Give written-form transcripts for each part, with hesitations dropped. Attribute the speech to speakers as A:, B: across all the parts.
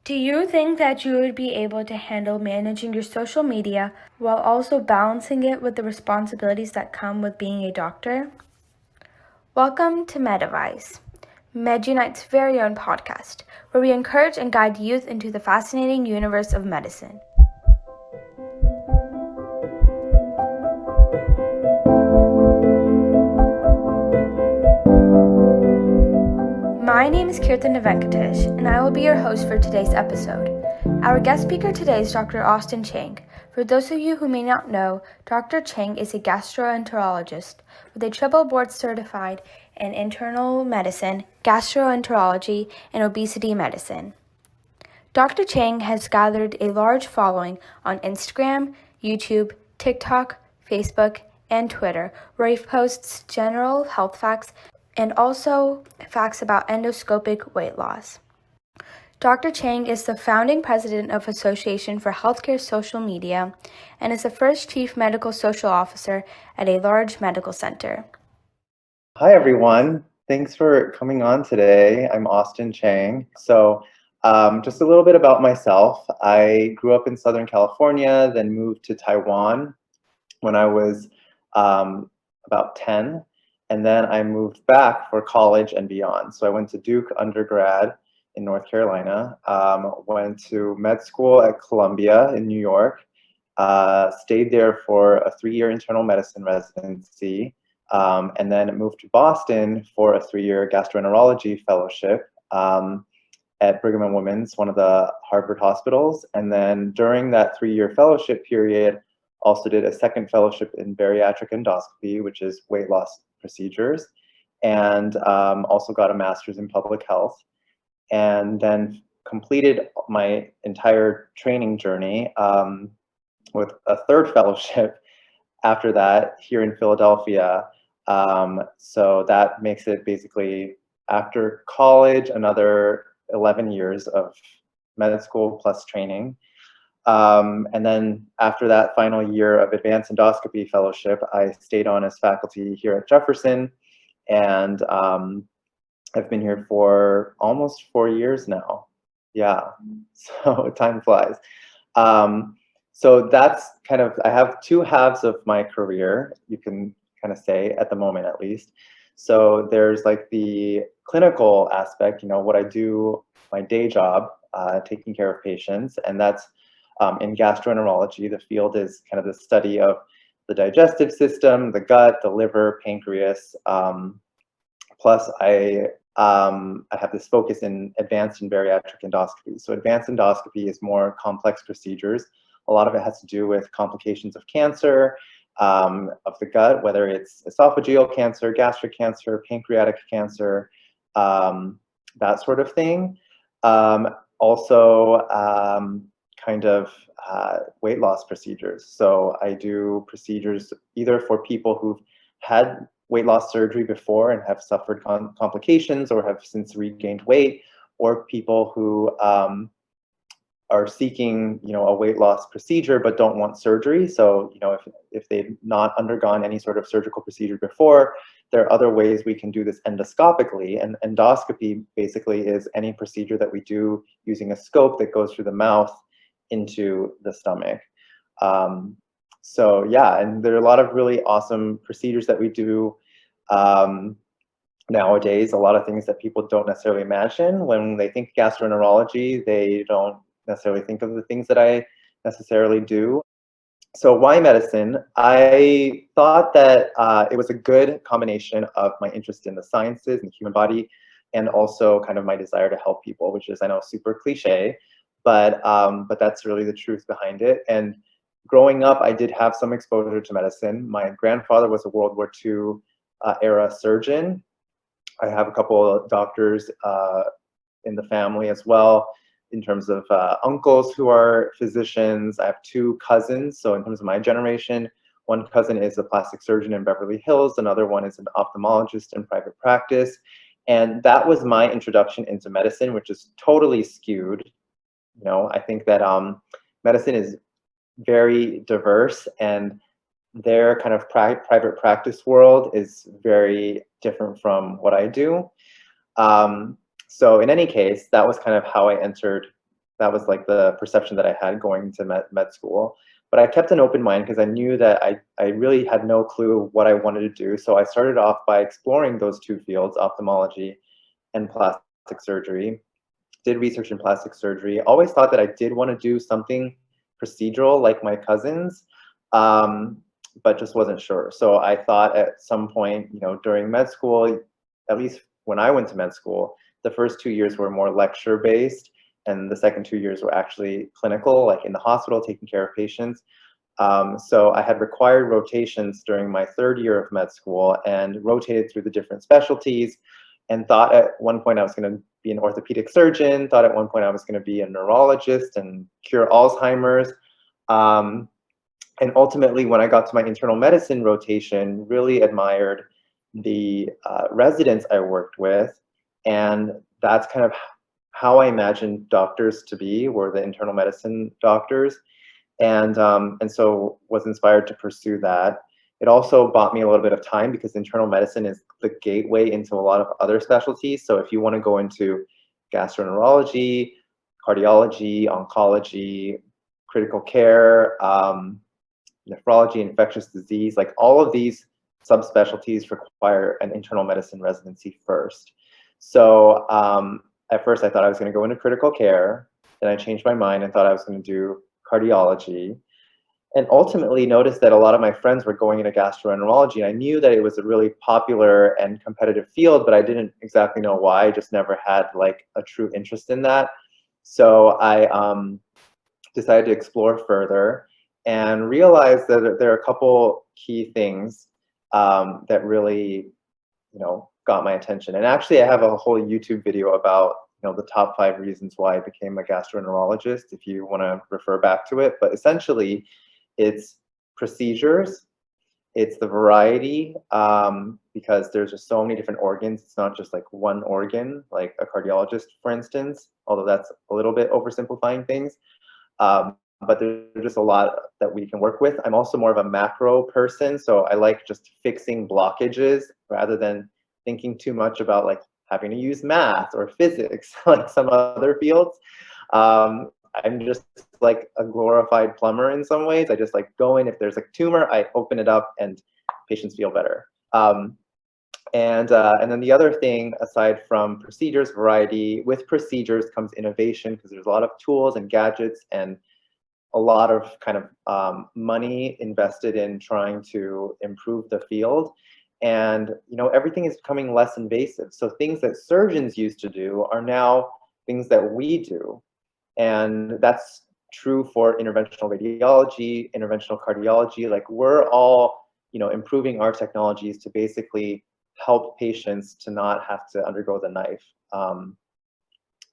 A: Do you think that you would be able to handle managing your social media while also balancing it with the responsibilities that come with being a doctor? Welcome to Medivice, MedUnite's very own podcast, where we encourage and guide youth into the fascinating universe of medicine. My name is Kirtan Venkatesh, and I will be your host for today's episode. Our guest speaker today is Dr. Austin Chiang. For those of you who may not know, Dr. Chiang is a gastroenterologist with a triple board certified in internal medicine, gastroenterology, and obesity medicine. Dr. Chiang has gathered a large following on Instagram, YouTube, TikTok, Facebook, and Twitter, where he posts general health facts and also facts about endoscopic weight loss. Dr. Chiang is the founding president of Association for Healthcare Social Media and is the first chief medical social officer at a large medical center.
B: Hi, everyone. Thanks for coming on today. I'm Austin Chiang. Just a little bit about myself. I grew up in Southern California, then moved to Taiwan when I was about 10. And then I moved back for college and beyond. So I went to Duke undergrad in North Carolina, went to med school at Columbia in New York, stayed there for a 3-year internal medicine residency, and then moved to Boston for a 3-year gastroenterology fellowship at Brigham and Women's, one of the Harvard hospitals. And then during that 3-year fellowship period, also did a second fellowship in bariatric endoscopy, which is weight loss procedures, and also got a master's in public health, and then completed my entire training journey with a third fellowship after that here in Philadelphia. So that makes it basically, after college, another 11 years of med school plus training. And then after that final year of advanced endoscopy fellowship, I stayed on as faculty here at Jefferson, and I've been here for almost 4 years now. Yeah, so time flies. So that's kind of, I have two halves of my career, you can kind of say, at the moment at least. So there's like the clinical aspect, what I do, my day job, taking care of patients, and that's in gastroenterology. The field is kind of the study of the digestive system, the gut, the liver, pancreas. Plus, I have this focus in advanced and bariatric endoscopy. So advanced endoscopy is more complex procedures. A lot of it has to do with complications of cancer, of the gut, whether it's esophageal cancer, gastric cancer, pancreatic cancer, that sort of thing. Also, kind of weight loss procedures. So I do procedures either for people who've had weight loss surgery before and have suffered complications or have since regained weight, or people who are seeking, a weight loss procedure but don't want surgery. So, if they've not undergone any sort of surgical procedure before, there are other ways we can do this endoscopically. And endoscopy basically is any procedure that we do using a scope that goes through the mouth into the stomach. So yeah, and there are a lot of really awesome procedures that we do nowadays, a lot of things that people don't necessarily imagine. When they think gastroenterology, they don't necessarily think of the things that I necessarily do. So why medicine? I thought that it was a good combination of my interest in the sciences and the human body, and also kind of my desire to help people, which is, I know, super cliche, but that's really the truth behind it. And growing up, I did have some exposure to medicine. My grandfather was a World War II era surgeon. I have a couple of doctors in the family as well, in terms of uncles who are physicians. I have 2 cousins. So in terms of my generation, one cousin is a plastic surgeon in Beverly Hills. Another one is an ophthalmologist in private practice. And that was my introduction into medicine, which is totally skewed. I think that medicine is very diverse, and their kind of private practice world is very different from what I do. So in any case, that was kind of how I entered that was like the perception that I had going into med school. But I kept an open mind because I knew that I really had no clue what I wanted to do. So I started off by exploring those two fields, ophthalmology and plastic surgery. Did research in plastic surgery. Always thought that I did want to do something procedural like my cousins, but just wasn't sure. So I thought at some point, during med school, at least when I went to med school, the first 2 years were more lecture based, and the second 2 years were actually clinical, like in the hospital, taking care of patients. So I had required rotations during my third year of med school and rotated through the different specialties, and thought at one point I was going to be an orthopedic surgeon, thought at one point I was going to be a neurologist and cure Alzheimer's. And ultimately, when I got to my internal medicine rotation, really admired the residents I worked with. And that's kind of how I imagined doctors to be, were the internal medicine doctors. And so was inspired to pursue that. It also bought me a little bit of time because internal medicine is the gateway into a lot of other specialties. So if you want to go into gastroenterology, cardiology, oncology, critical care, nephrology, infectious disease, like all of these subspecialties require an internal medicine residency first. So at first I thought I was going to go into critical care. Then I changed my mind and thought I was going to do cardiology, and ultimately noticed that a lot of my friends were going into gastroenterology. I knew that it was a really popular and competitive field, but I didn't exactly know why. I just never had like a true interest in that. So I decided to explore further and realized that there are a couple key things that really, got my attention. And actually, I have a whole YouTube video about the top 5 reasons why I became a gastroenterologist, if you want to refer back to it. But essentially, it's procedures, it's the variety, because there's just so many different organs. It's not just like one organ, like a cardiologist, for instance, although that's a little bit oversimplifying things. But there's just a lot that we can work with. I'm also more of a macro person, so I like just fixing blockages rather than thinking too much about like having to use math or physics like some other fields. I'm just like a glorified plumber in some ways. I just like go in, if there's a tumor, I open it up and patients feel better. And then the other thing, aside from procedures, variety, with procedures comes innovation, because there's a lot of tools and gadgets and a lot of kind of money invested in trying to improve the field. And everything is becoming less invasive. So things that surgeons used to do are now things that we do. And that's true for interventional radiology, interventional cardiology. Like we're all, improving our technologies to basically help patients to not have to undergo the knife. And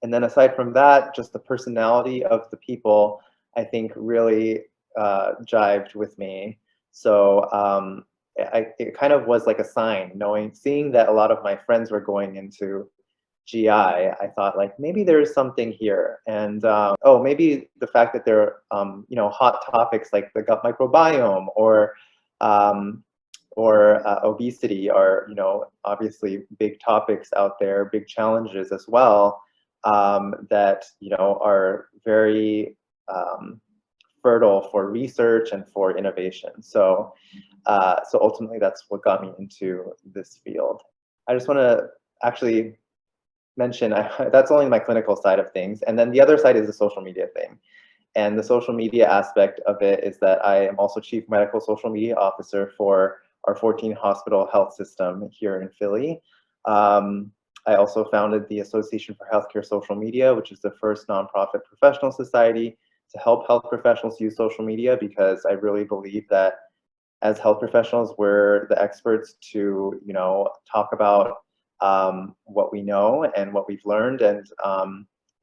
B: then aside from that, just the personality of the people, I think really jived with me. So it kind of was like a sign, seeing that a lot of my friends were going into GI. I thought like maybe there's something here, and maybe the fact that there are hot topics like the gut microbiome or obesity are obviously big topics out there, big challenges as well, that are very fertile for research and for innovation. So ultimately, that's what got me into this field. I just want to actually mention that's only my clinical side of things, and then the other side is the social media thing. And the social media aspect of it is that I am also Chief Medical Social Media Officer for our 14-hospital health system here in Philly. I also founded the Association for Healthcare Social Media, which is the first nonprofit professional society to help health professionals use social media, because I really believe that as health professionals, we're the experts to talk about what we know and what we've learned, and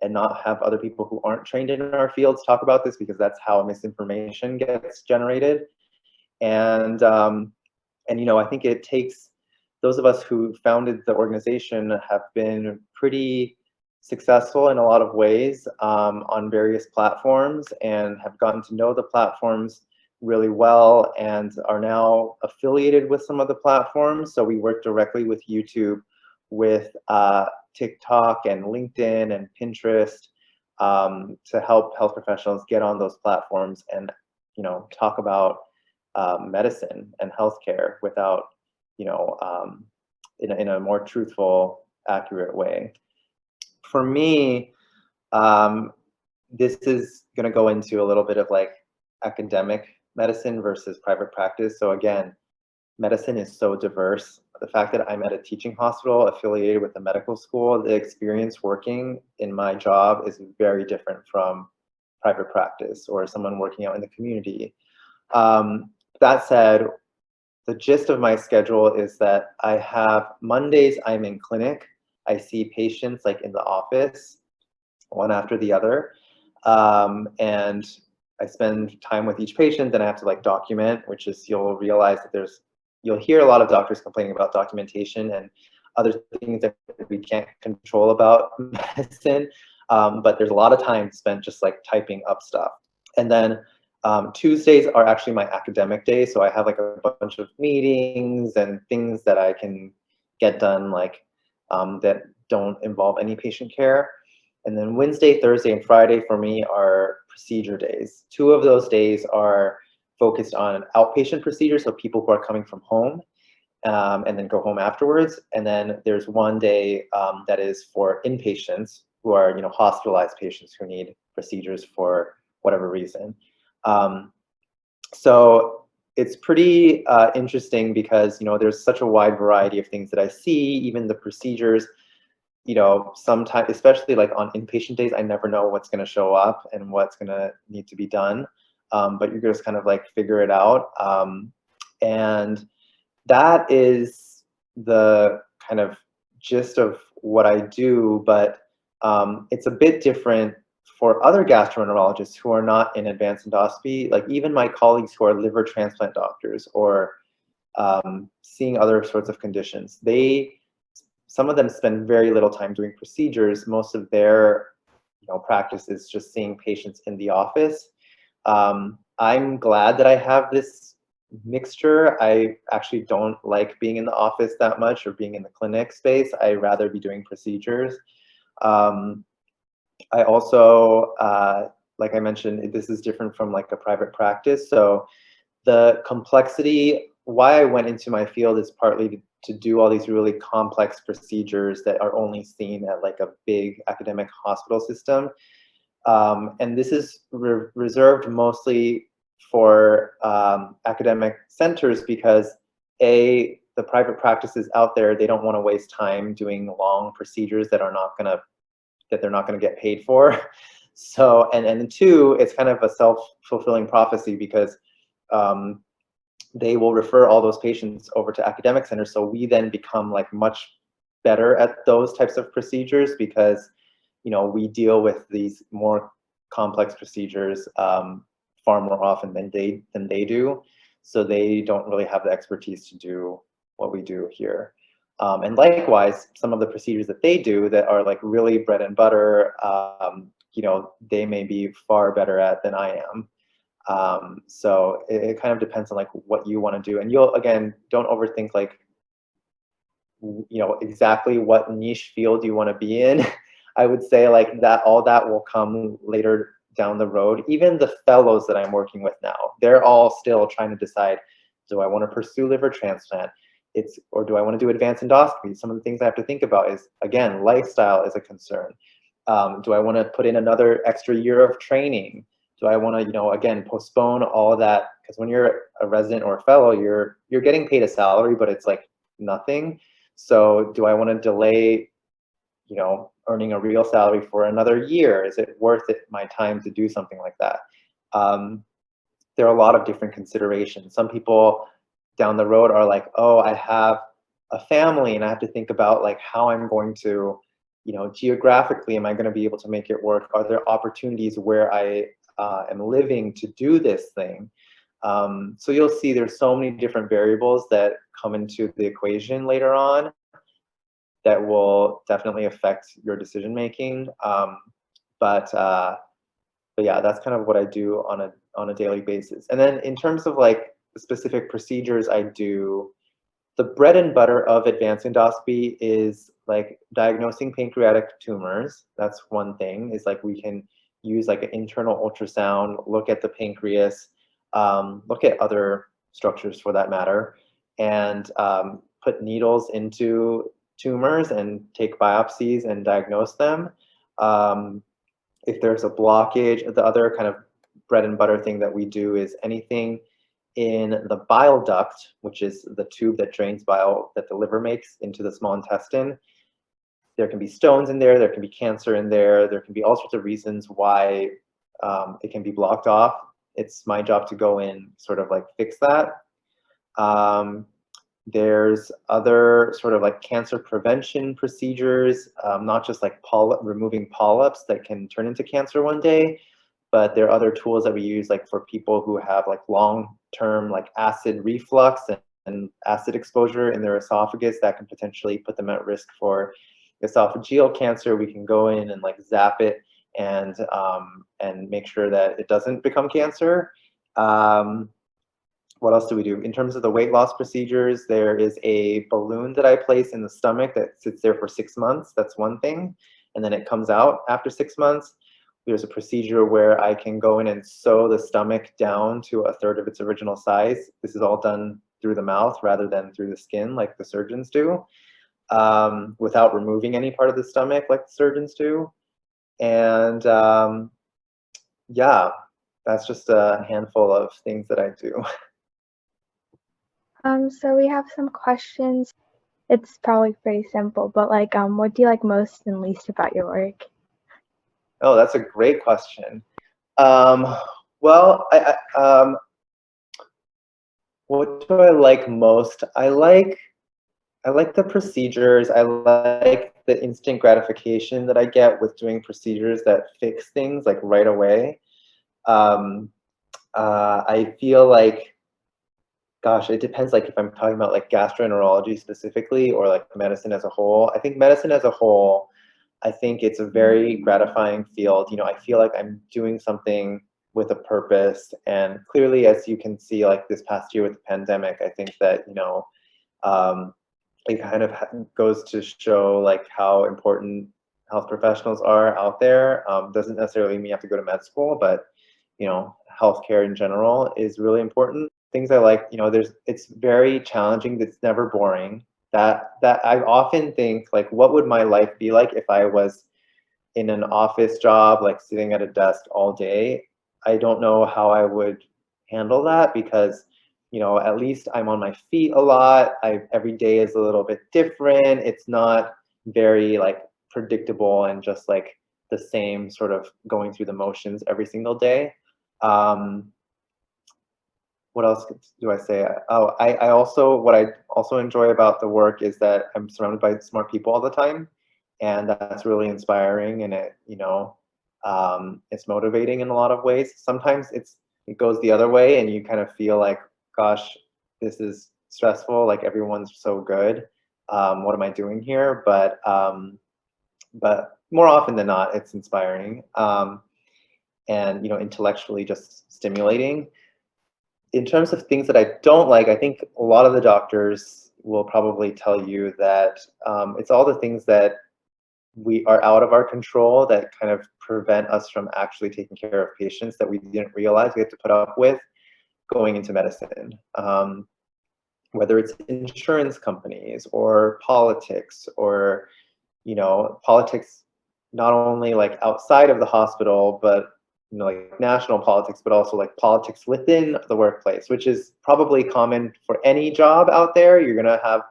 B: not have other people who aren't trained in our fields talk about this, because that's how misinformation gets generated. And I think it takes those of us who founded the organization have been pretty successful in a lot of ways on various platforms, and have gotten to know the platforms really well, and are now affiliated with some of the platforms. So we work directly with YouTube, with TikTok and LinkedIn and Pinterest, to help health professionals get on those platforms and, talk about medicine and healthcare without, in a more truthful, accurate way. For me, this is going to go into a little bit of like academic medicine versus private practice. So again, medicine is so diverse. The fact that I'm at a teaching hospital affiliated with a medical school, the experience working in my job is very different from private practice or someone working out in the community. That said, the gist of my schedule is that I have Mondays, I'm in clinic. I see patients like in the office, one after the other. And I spend time with each patient, then I have to like document, which is, you'll realize that you'll hear a lot of doctors complaining about documentation and other things that we can't control about medicine. But there's a lot of time spent just like typing up stuff. And then Tuesdays are actually my academic days. So I have like a bunch of meetings and things that I can get done like that don't involve any patient care. And then Wednesday, Thursday, and Friday for me are procedure days. 2 of those days are focused on outpatient procedures, so people who are coming from home and then go home afterwards. And then there's 1 day that is for inpatients who are, hospitalized patients who need procedures for whatever reason. So it's pretty interesting because, there's such a wide variety of things that I see, even the procedures. Sometimes, especially like on inpatient days, I never know what's going to show up and what's going to need to be done. But you just kind of like figure it out. And that is the kind of gist of what I do. But it's a bit different for other gastroenterologists who are not in advanced endoscopy. Like even my colleagues who are liver transplant doctors or seeing other sorts of conditions, some of them spend very little time doing procedures. Most of their practice is just seeing patients in the office. I'm glad that I have this mixture. I actually don't like being in the office that much or being in the clinic space. I'd rather be doing procedures. I also, like I mentioned, this is different from like a private practice. So the complexity, why I went into my field is partly to do all these really complex procedures that are only seen at like a big academic hospital system. And this is reserved mostly for academic centers because the private practices out there, they don't want to waste time doing long procedures that they're not going to get paid for. So, and 2, it's kind of a self-fulfilling prophecy because they will refer all those patients over to academic centers. So we then become like much better at those types of procedures because, we deal with these more complex procedures far more often than they do. So they don't really have the expertise to do what we do here. And likewise, some of the procedures that they do that are like really bread and butter, they may be far better at than I am. So it kind of depends on like what you want to do. And again, don't overthink like, exactly what niche field you want to be in. I would say like that all that will come later down the road. Even the fellows that I'm working with now, they're all still trying to decide, do I want to pursue liver transplant? Or do I want to do advanced endoscopy? Some of the things I have to think about is, again, lifestyle is a concern. Do I want to put in another extra year of training? Do I want to, again, postpone all of that? Because when you're a resident or a fellow, you're getting paid a salary, but it's like nothing. So do I want to delay, earning a real salary for another year? Is it worth it, my time to do something like that? There are a lot of different considerations. Some people down the road are like, oh, I have a family and I have to think about like how I'm going to, geographically, am I going to be able to make it work? Are there opportunities where I am living to do this thing? So you'll see there's so many different variables that come into the equation later on that will definitely affect your decision making. But yeah, that's kind of what I do on a daily basis. And then in terms of like the specific procedures I do, the bread and butter of advanced endoscopy is like diagnosing pancreatic tumors. That's one thing, is like we can use like an internal ultrasound, look at the pancreas, look at other structures for that matter, and put needles into tumors and take biopsies and diagnose them. If there's a blockage, the other kind of bread and butter thing that we do is anything in the bile duct, which is the tube that drains bile that the liver makes into the small intestine. There can be stones in there can be cancer in there can be all sorts of reasons why it can be blocked off. It's my job to go in, sort of like fix that. There's other sort of like cancer prevention procedures, not just like removing polyps that can turn into cancer one day, but there are other tools that we use, like for people who have like long-term like acid reflux and acid exposure in their esophagus that can potentially put them at risk for esophageal cancer. We can go in and like zap it and make sure that it doesn't become cancer. What else do we do? In terms of the weight loss procedures, there is a balloon that I place in the stomach that sits there for 6 months. That's one thing. And then it comes out after 6 months. There's a procedure where I can go in and sew the stomach down to a third of its original size. This is all done through the mouth rather than through the skin like the surgeons do, without removing any part of the stomach like the surgeons do. And yeah, that's just a handful of things that I do.
C: So we have some questions. It's probably pretty simple, but like, what do you like most and least about your work?
B: Oh, that's a great question. Well, what do I like most? I like the procedures. I like the instant gratification that I get with doing procedures that fix things like right away. I feel like, gosh, it depends, like if I'm talking about like gastroenterology specifically or like medicine as a whole. I think medicine as a whole, I think it's a very gratifying field. You know, I feel like I'm doing something with a purpose. And clearly, as you can see, like this past year with the pandemic, I think that, you know, it kind of goes to show like how important health professionals are out there. Doesn't necessarily mean you have to go to med school, but you know, healthcare in general is really important. Things I like, you know, it's very challenging. It's never boring. That I often think like, what would my life be like if I was in an office job, like sitting at a desk all day? I don't know how I would handle that because, you know, at least I'm on my feet a lot. Every day is a little bit different. It's not very like predictable and just like the same sort of going through the motions every single day. What else do I say? Oh, what I also enjoy about the work is that I'm surrounded by smart people all the time, and that's really inspiring, and it, you know, it's motivating in a lot of ways. Sometimes it goes the other way, and you kind of feel like, gosh, this is stressful. Like everyone's so good. What am I doing here? But more often than not, it's inspiring, and you know, intellectually just stimulating. In terms of things that I don't like, I think a lot of the doctors will probably tell you that it's all the things that we are out of our control that kind of prevent us from actually taking care of patients that we didn't realize we had to put up with going into medicine. Whether it's insurance companies or politics, or, you know, politics not only like outside of the hospital, but you know, like national politics, but also like politics within the workplace, which is probably common for any job out there. You're gonna have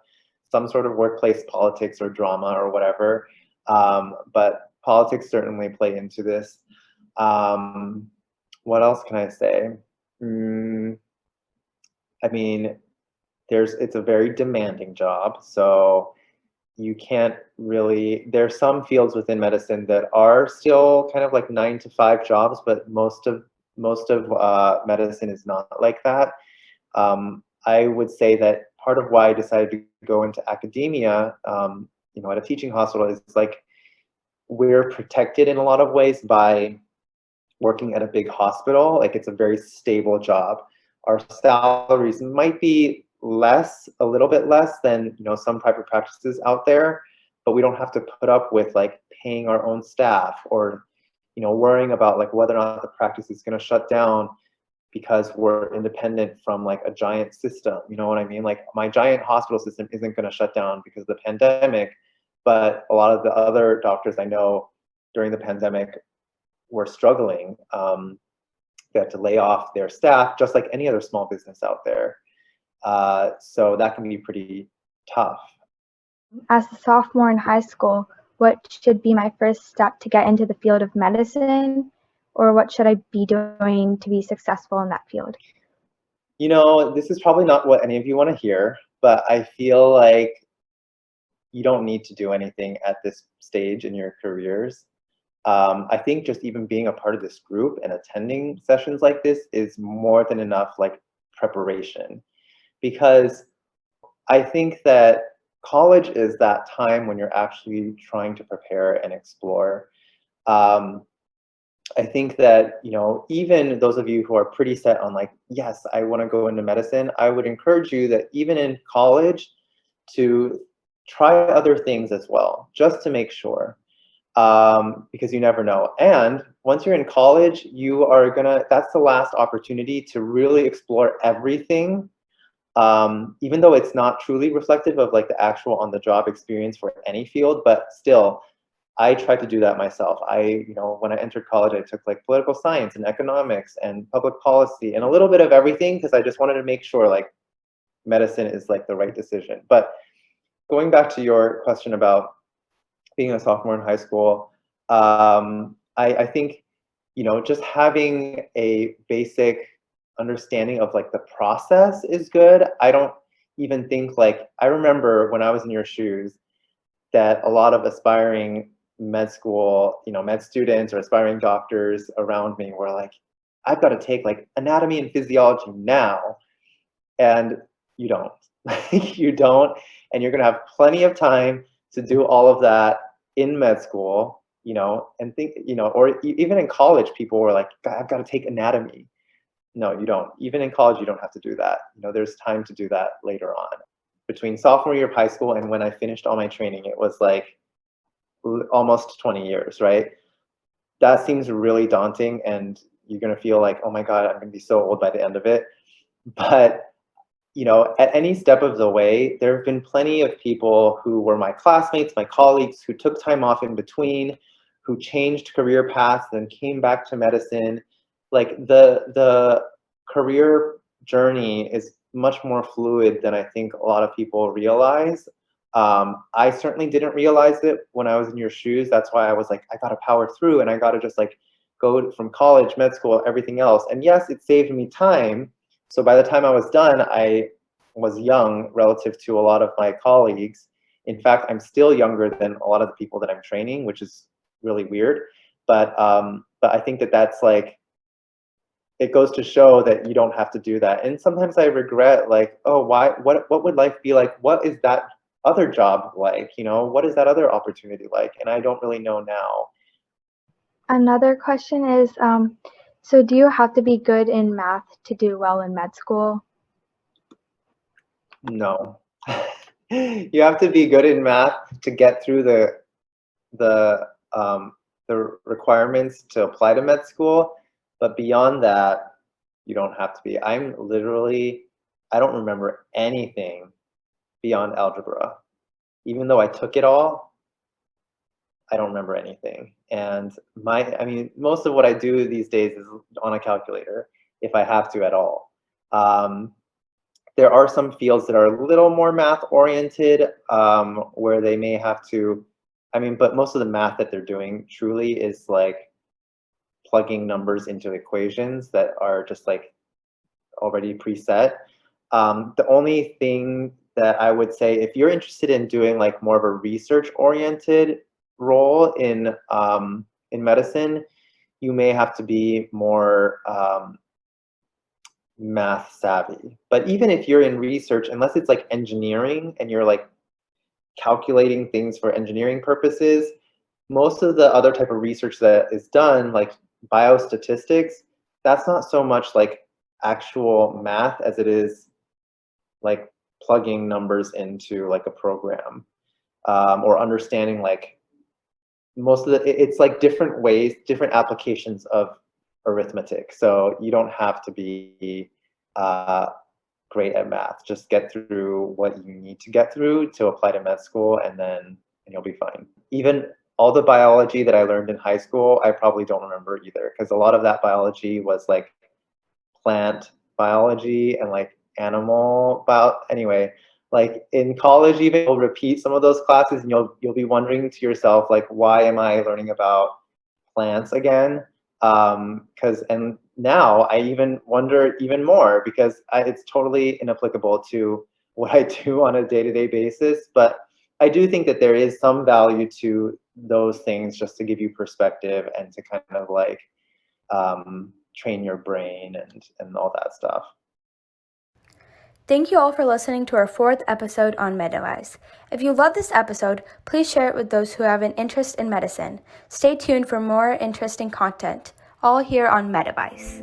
B: some sort of workplace politics or drama or whatever, but politics certainly play into this. What else can I say? I mean, it's a very demanding job, so you can't really, there's some fields within medicine that are still kind of like 9-to-5 jobs, but most of medicine is not like that. I would say that part of why I decided to go into academia, you know, at a teaching hospital, is like we're protected in a lot of ways by working at a big hospital. Like it's a very stable job. Our salaries might be less, a little bit less than, you know, some private practices out there, but we don't have to put up with like paying our own staff or, worrying about like whether or not the practice is going to shut down because we're independent from like a giant system. You know what I mean? Like my giant hospital system isn't going to shut down because of the pandemic, but a lot of the other doctors I know during the pandemic were struggling. They had to lay off their staff, just like any other small business out there. So that can be pretty tough.
C: As a sophomore in high school, what should be my first step to get into the field of medicine, or what should I be doing to be successful in that field?
B: This is probably not what any of you want to hear, but I feel like you don't need to do anything at this stage in your careers. I think just even being a part of this group and attending sessions like this is more than enough like preparation, because I think that college is that time when you're actually trying to prepare and explore. I think that, even those of you who are pretty set on like, yes, I want to go into medicine, I would encourage you that even in college to try other things as well, just to make sure, because you never know. And once you're in college, that's the last opportunity to really explore everything, even though it's not truly reflective of like the actual on-the-job experience for any field, but still, I tried to do that myself. When I entered college, I took like political science and economics and public policy and a little bit of everything because I just wanted to make sure like medicine is like the right decision. But going back to your question about being a sophomore in high school, I think, just having a basic understanding of like the process is good. I don't even think I remember when I was in your shoes that a lot of aspiring med school, med students or aspiring doctors around me were like, I've got to take like anatomy and physiology now. And you don't. You don't. And you're going to have plenty of time to do all of that in med school, and think, or even in college, people were like, God, I've got to take anatomy. No, you don't. Even in college, you don't have to do that. There's time to do that later on. Between sophomore year of high school and when I finished all my training, it was like almost 20 years, right? That seems really daunting, and you're going to feel like, oh my God, I'm going to be so old by the end of it. But at any step of the way, there have been plenty of people who were my classmates, my colleagues, who took time off in between, who changed career paths, then came back to medicine. Like the career journey is much more fluid than I think a lot of people realize. I certainly didn't realize it when I was in your shoes. That's why I was like, I got to power through and I got to just like go from college, med school, everything else. And yes, it saved me time. So by the time I was done, I was young relative to a lot of my colleagues. In fact, I'm still younger than a lot of the people that I'm training, which is really weird. But I think that that's like, it goes to show that you don't have to do that. And sometimes I regret like, oh, why? What would life be like? What is that other job like? What is that other opportunity like? And I don't really know now.
C: Another question is, so do you have to be good in math to do well in med school?
B: No. You have to be good in math to get through the requirements to apply to med school, but beyond that, you don't have to be. I don't remember anything beyond algebra. Even though I took it all, I don't remember anything. And most of what I do these days is on a calculator, if I have to at all. There are some fields that are a little more math oriented, where they may have to, but most of the math that they're doing truly is like plugging numbers into equations that are just like already preset. The only thing that I would say, if you're interested in doing like more of a research oriented role in medicine, you may have to be more math savvy. But even if you're in research, unless it's like engineering and you're like calculating things for engineering purposes, most of the other type of research that is done, like biostatistics, that's not so much like actual math as it is like plugging numbers into like a program. or understanding like most of it's like different ways, different applications of arithmetic. So you don't have to be great at math. Just get through what you need to get through to apply to med school, and you'll be fine. Even all the biology that I learned in high school, I probably don't remember either, because a lot of that biology was like plant biology and like animal bio. Anyway, like in college, even you'll repeat some of those classes, and you'll be wondering to yourself, like, why am I learning about plants again? And now I even wonder even more, because it's totally inapplicable to what I do on a day-to-day basis. But I do think that there is some value to those things, just to give you perspective and to kind of like train your brain and all that stuff.
A: Thank you all for listening to our 4th episode on Medivice. If you love this episode, please share it with those who have an interest in medicine. Stay tuned for more interesting content, all here on Medivice.